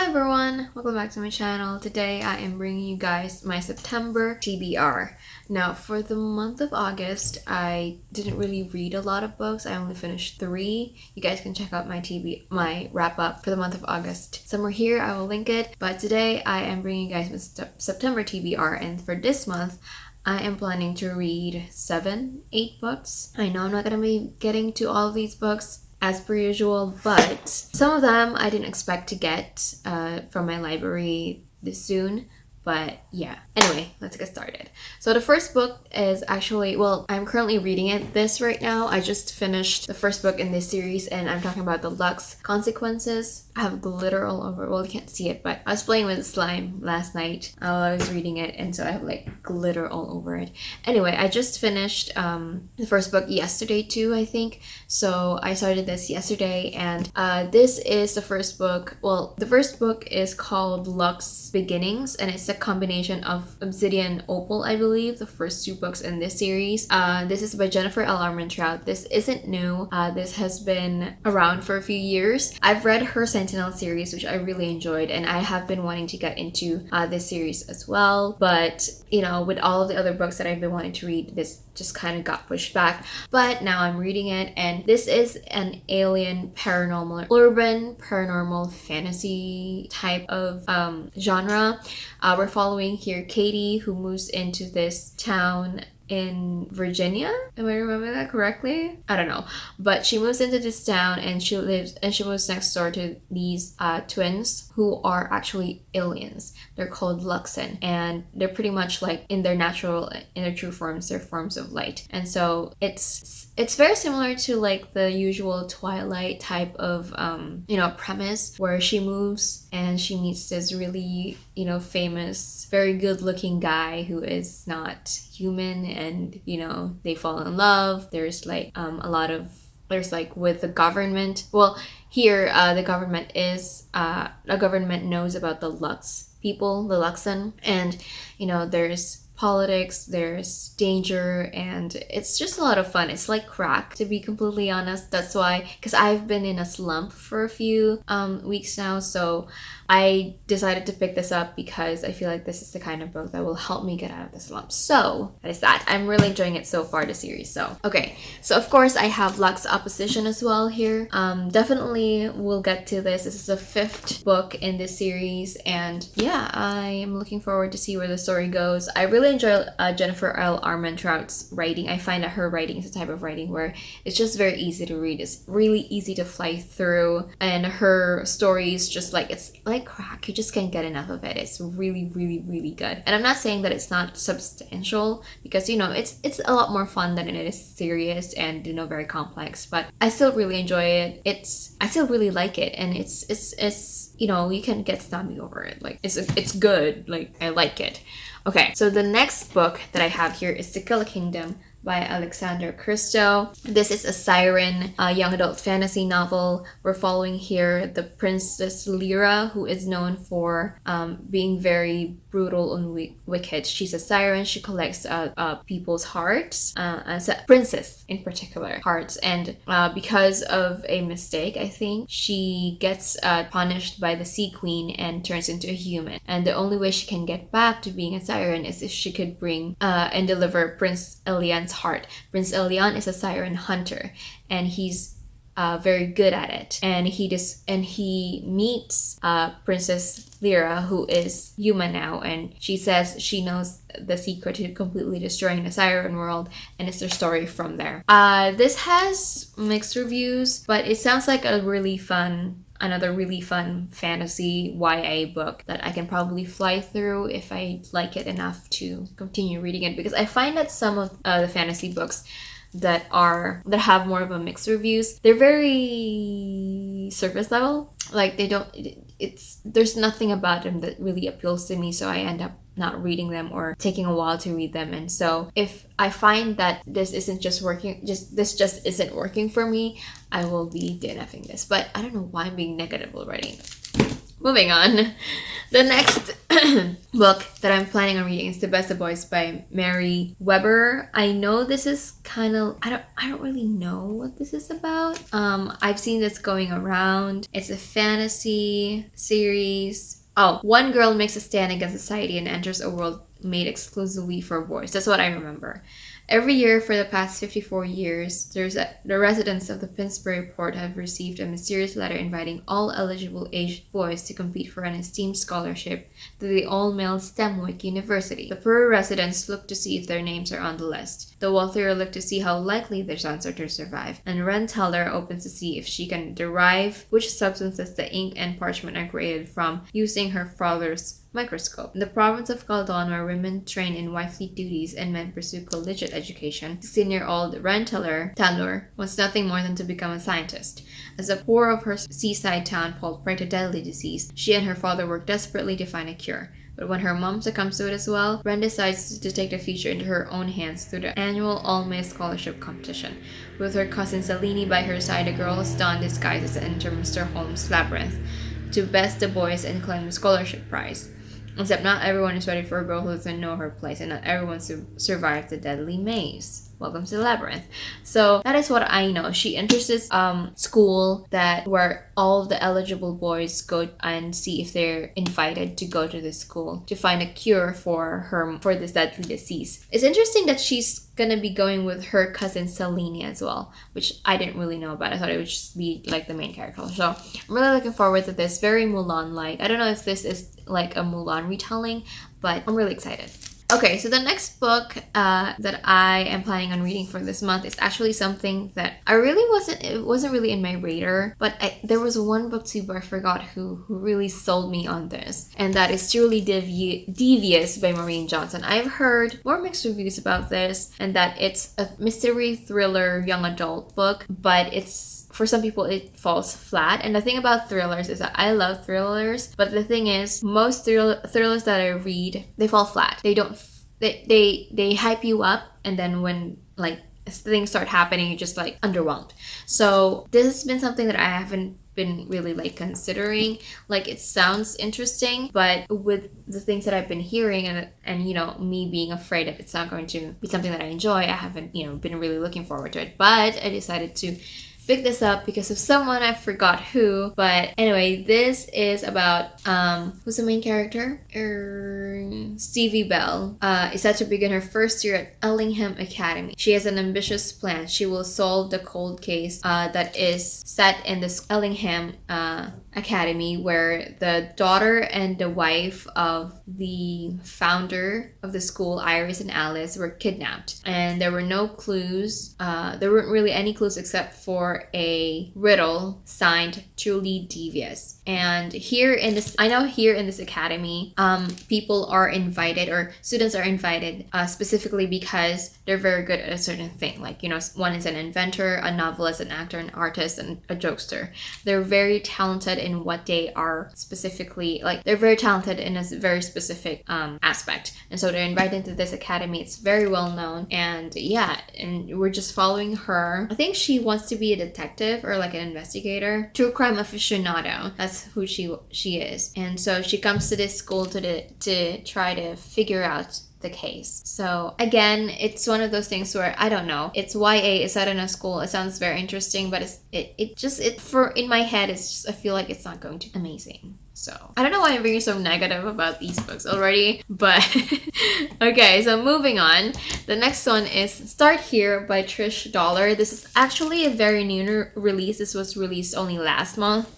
Hi everyone, welcome back to my channel. Today I am bringing you guys my September TBR. Now for the month of August, I didn't really read a lot of books. I only finished 3. You guys can check out my wrap up for the month of August. Somewhere here I will link it. But today I am bringing you guys my September TBR, and for this month I am planning to read 8 books. I know I'm not going to be getting to all of these books as per usual, but some of them I didn't expect to get from my library this soon. But yeah, anyway, let's get started. So the first book is actually, well, I'm currently reading this right now. I just finished the first book in this series, and I'm talking about the Lux Consequences. I have glitter all over. Well, you can't see it, but I was playing with slime last night while I was reading it, and so I have like glitter all over it. Anyway, I just finished the first book yesterday too, I think. So I started this yesterday, and this is the first book. Well, the first book is called Lux Beginnings, and it's a combination of Obsidian Opal, I believe, the first 2 books in this series. This is by Jennifer L. Armentrout. This isn't new. This has been around for a few years. I've read her Sentinel series, which I really enjoyed, and I have been wanting to get into this series as well. But, you know, with all of the other books that I've been wanting to read, this just kind of got pushed back. But now I'm reading it, and this is an alien paranormal, urban paranormal fantasy type of genre. We're following here Katie, who moves into this town in Virginia. Am I remembering that correctly? I don't know. But she moves into this town, and she moves next door to these twins who are actually aliens. They're called Luxen, and they're pretty much like in their true forms, they're forms of light. And so it's very similar to like the usual Twilight type of premise, where she moves and she meets this really famous, very good looking guy who is not human, and they fall in love. There's like with the government, well, here the government knows about the Lux people, the Luxen, and there's politics, there's danger, and it's just a lot of fun. It's like crack, to be completely honest. That's why, because I've been in a slump for a few weeks now, so I decided to pick this up because I feel like this is the kind of book that will help me get out of the slump. So that is that. I'm really enjoying it so far, the series. So okay, so of course I have Lux Opposition as well here. Definitely we'll get to this. This is the 5th book in this series, and yeah, I am looking forward to see where the story goes. I really enjoy Jennifer L. Armentrout's writing. I find that her writing is a type of writing where it's just very easy to read. It's really easy to fly through, and her stories just like, it's like crack. You just can't get enough of it. It's really, really, really good. And I'm not saying that it's not substantial, because it's a lot more fun than it is serious and very complex, but I still really enjoy it. I still really like it, and it's you can get snobby over it. Like it's good. Like I like it. Okay, so the next book that I have here is To Kill a Kingdom by Alexander Christo. This is a siren, young adult fantasy novel. We're following here the Princess Lyra, who is known for being very brutal and wicked. She's a siren. She collects people's hearts, as a princess in particular, hearts. And because of a mistake, I think, she gets punished by the Sea Queen and turns into a human. And the only way she can get back to being a siren is if she could bring and deliver Prince Elian's heart. Prince Elian is a siren hunter, and he's very good at it. And he meets Princess Lyra, who is human now, and she says she knows the secret to completely destroying the siren world, and it's their story from there. This has mixed reviews, but it sounds like another really fun fantasy YA book that I can probably fly through if I like it enough to continue reading it, because I find that some of the fantasy books that have more of a mixed reviews, they're very surface level. Like there's nothing about them that really appeals to me, so I end up not reading them or taking a while to read them. And so if I find that this just isn't working for me, I will be DNFing this. But I don't know why I'm being negative already. Moving on. The next book that I'm planning on reading is The Best of Boys by Mary Weber. I know this is kind of, I don't really know what this is about. I've seen this going around. It's a fantasy series. Oh, one girl makes a stand against society and enters a world made exclusively for boys. That's what I remember. Every year for the past 54 years, the residents of the Finsbury Port have received a mysterious letter inviting all eligible aged boys to compete for an esteemed scholarship to the all-male STEMWIC University. The poorer residents look to see if their names are on the list. The wealthier look to see how likely their sons are to survive. And Ren Teller opens to see if she can derive which substances the ink and parchment are created from using her father's microscope. In the province of Caldon, where women train in wifely duties and men pursue collegiate education, 16-year-old Ren Teller wants nothing more than to become a scientist. As the poor of her seaside town fall prey to deadly disease, she and her father work desperately to find a cure. But when her mom succumbs to it as well, Ren decides to take the future into her own hands through the annual all-male scholarship competition. With her cousin Salini by her side, the girl is donned disguises and enter Mr. Holmes' labyrinth to best the boys and claim the scholarship prize. Except not everyone is ready for a girl who doesn't know her place, and not everyone survives the deadly maze. Welcome to the labyrinth. So that is what I know. She enters this school where all the eligible boys go and see if they're invited to go to this school to find a cure for this deadly disease. It's interesting that she's gonna be going with her cousin Salini as well, which I didn't really know about. I thought it would just be like the main character. So I'm really looking forward to this. Very Mulan-like. I don't know if this is like a Mulan retelling, but I'm really excited. Okay, so the next book that I am planning on reading for this month is actually something that it wasn't really in my radar, but there was one booktuber, I forgot who really sold me on this, and that is Truly Devious by Maureen Johnson. I've heard more mixed reviews about this, and that it's a mystery thriller young adult book, but for some people it falls flat. And the thing about thrillers is that I love thrillers, but the thing is, most thrillers that I read, they fall flat. They hype you up, and then when like things start happening, you're just like underwhelmed. So this has been something that I haven't been really like considering. Like, it sounds interesting, but with the things that I've been hearing and you know, me being afraid that it's not going to be something that I enjoy, I haven't, you know, been really looking forward to it. But I decided to pick this up because of someone, I forgot who. But anyway, this is about who's the main character? Stevie Bell is set to begin her first year at Ellingham Academy. She has an ambitious plan. She will solve the cold case that is set in this Ellingham Academy, where the daughter and the wife of the founder of the school, Iris and Alice, were kidnapped. And there were no clues. There weren't really any clues except for a riddle signed Truly Devious. And here in this academy, people are invited, or students are invited specifically because they're very good at a certain thing. Like, you know, one is an inventor, a novelist, an actor, an artist, and a jokester. They're very talented in what they are specifically, like, they're very talented in a very specific aspect. And so they're invited to this academy. It's very well known. And yeah, and we're just following her. I think she wants to be a detective or like an investigator. True crime aficionado. That's who she is. And so she comes to this school to try to figure out the case. So again, it's one of those things where I don't know. It's YA, it's set in a school. It sounds very interesting, but in my head, it's just, I feel like it's not going to be amazing. So I don't know why I'm being so negative about these books already, but okay, so moving on. The next one is Start Here by Trish Dollar. This is actually a very new release. This was released only last month.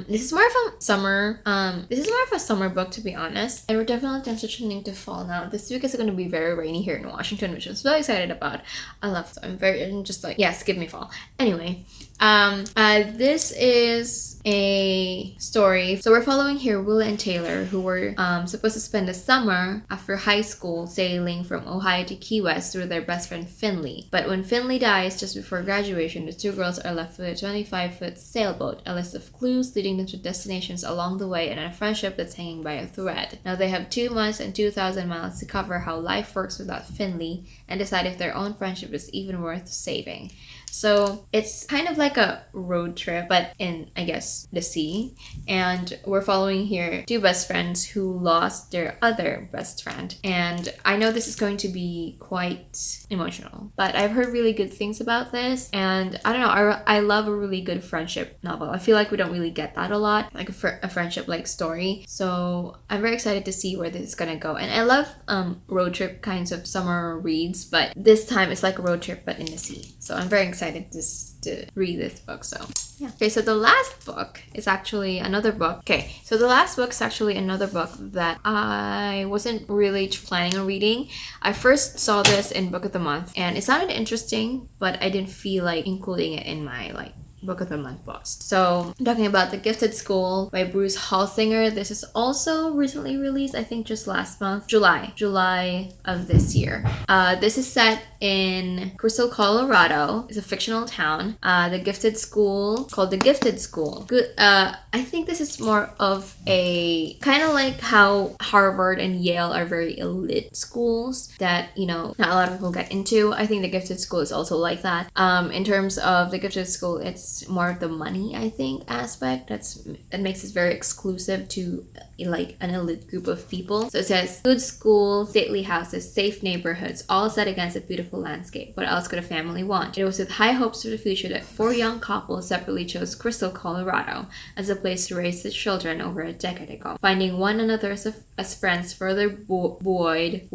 This is more of a summer book, to be honest. And we're definitely transitioning to fall now. This week is going to be very rainy here in Washington, which I'm so excited about. I'm just like, yes, give me fall. Anyway, this is a story. So we're following here Will and Taylor, who were supposed to spend the summer after high school sailing from Ohio to Key West with their best friend Finley. But when Finley dies just before graduation, the two girls are left with a 25-foot sailboat, a list of clues leading them to destinations along the way, and a friendship that's hanging by a thread. Now they have 2 months and 2,000 miles to cover how life works without Finley and decide if their own friendship is even worth saving. So it's kind of like a road trip, but in, I guess, the sea. And we're following here two best friends who lost their other best friend. And I know this is going to be quite emotional, but I've heard really good things about this. And I don't know, I love a really good friendship novel. I feel like we don't really get that a lot, like a friendship like story. So I'm very excited to see where this is gonna go. And I love road trip kinds of summer reads, but this time it's like a road trip but in the sea. So I'm very excited to read this book. So yeah. Okay, so the last book is actually another book. Okay, so the last book is actually another book that I wasn't really planning on reading. I first saw this in Book of the Month and it sounded interesting, but I didn't feel like including it in my like Book of the Month books. So I'm talking about The Gifted School by Bruce Halsinger. This is also recently released, I think just last month, July of this year. This is set in Crystal, Colorado. It's a fictional town. The Gifted School, called The Gifted School. Good. I think this is more of a kind of like how Harvard and Yale are very elite schools that, you know, not a lot of people get into. I think The Gifted School is also like that. In terms of The Gifted School, it's more of the money, I think, aspect that makes it very exclusive to like an elite group of people. So it says, good school, stately houses, safe neighborhoods, all set against a beautiful landscape. What else could a family want? It was with high hopes for the future that four young couples separately chose Crystal, Colorado as a place to raise their children over a decade ago. Finding one another as friends further buoyed?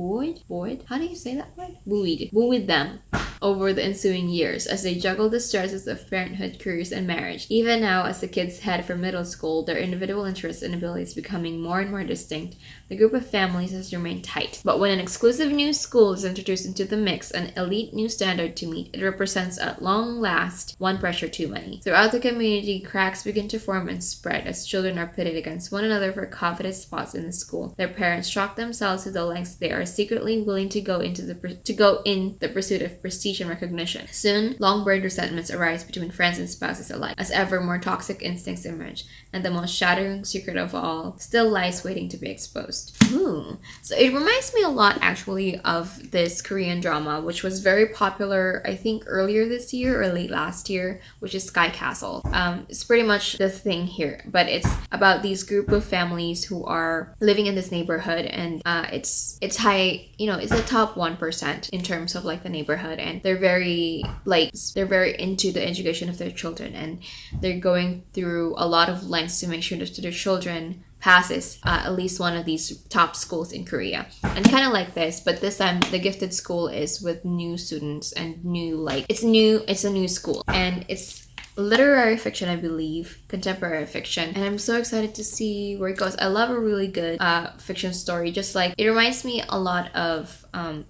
How do you say that word? Buoyed them over the ensuing years as they juggled the stresses of parenthood, careers, and marriage. Even now, as the kids head for middle school, their individual interests and abilities becoming more and more distinct, the group of families has remained tight. But when an exclusive new school is introduced into the mix, an elite new standard to meet, it represents at long last one pressure too many. Throughout the community, cracks begin to form and spread as children are pitted against one another for coveted spots in the school. Their parents shock themselves to the lengths they are secretly willing to go in the pursuit of prestige and recognition. Soon, long-burned resentments arise between friends and spouses alike, as ever more toxic instincts emerge, and the most shattering secret of all still lies waiting to be exposed. Ooh. So it reminds me a lot, actually, of this Korean drama, which was very popular, I think, earlier this year or late last year, which is Sky Castle. It's pretty much the thing here, but it's about these group of families who are living in this neighborhood, and it's high, you know, it's the top 1% in terms of like the neighborhood, and they're very into the education of their children, and they're going through a lot of lengths to make sure that their children passes at least one of these top schools in Korea. And kind of like this, but this time The Gifted School is with new students and new, like, it's a new school, and it's literary fiction, I believe, contemporary fiction, and I'm so excited to see where it goes. I love a really good fiction story. Just like, it reminds me a lot of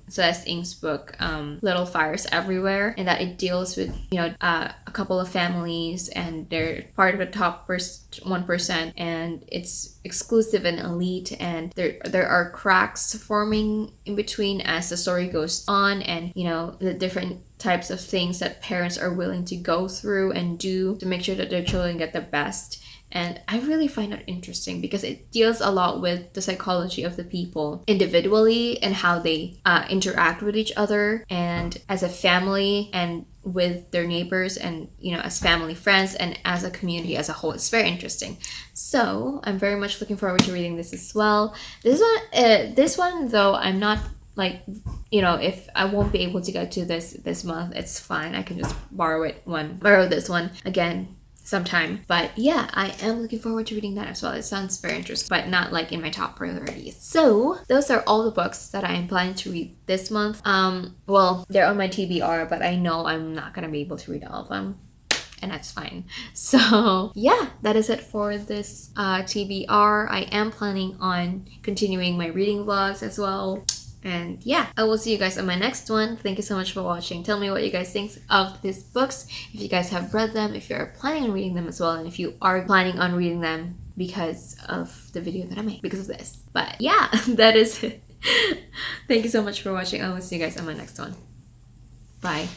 Celeste Ng's book Little Fires Everywhere, and that it deals with, you know, a couple of families, and they're part of the top 1%, and it's exclusive and elite, and there are cracks forming in between as the story goes on, and, you know, the different types of things that parents are willing to go through and do to make sure that their children get the best. And I really find that interesting because it deals a lot with the psychology of the people individually and how they interact with each other and as a family and with their neighbors, and, you know, as family, friends, and as a community as a whole. It's very interesting. So I'm very much looking forward to reading this as well. This one though, I'm not, like, you know, if I won't be able to get to this month, it's fine. I can just borrow this one again sometime. But yeah, I am looking forward to reading that as well. It sounds very interesting, but not like in my top priorities. So those are all the books that I am planning to read this month. Well, they're on my TBR, but I know I'm not gonna be able to read all of them, and that's fine. So yeah, that is it for this TBR. I am planning on continuing my reading vlogs as well. And yeah, I will see you guys on my next one. Thank you so much for watching. Tell me what you guys think of these books, if you guys have read them, if you're planning on reading them as well, and if you are planning on reading them because of the video that I made, because of this. But yeah, that is it. Thank you so much for watching. I will see you guys on my next one. Bye.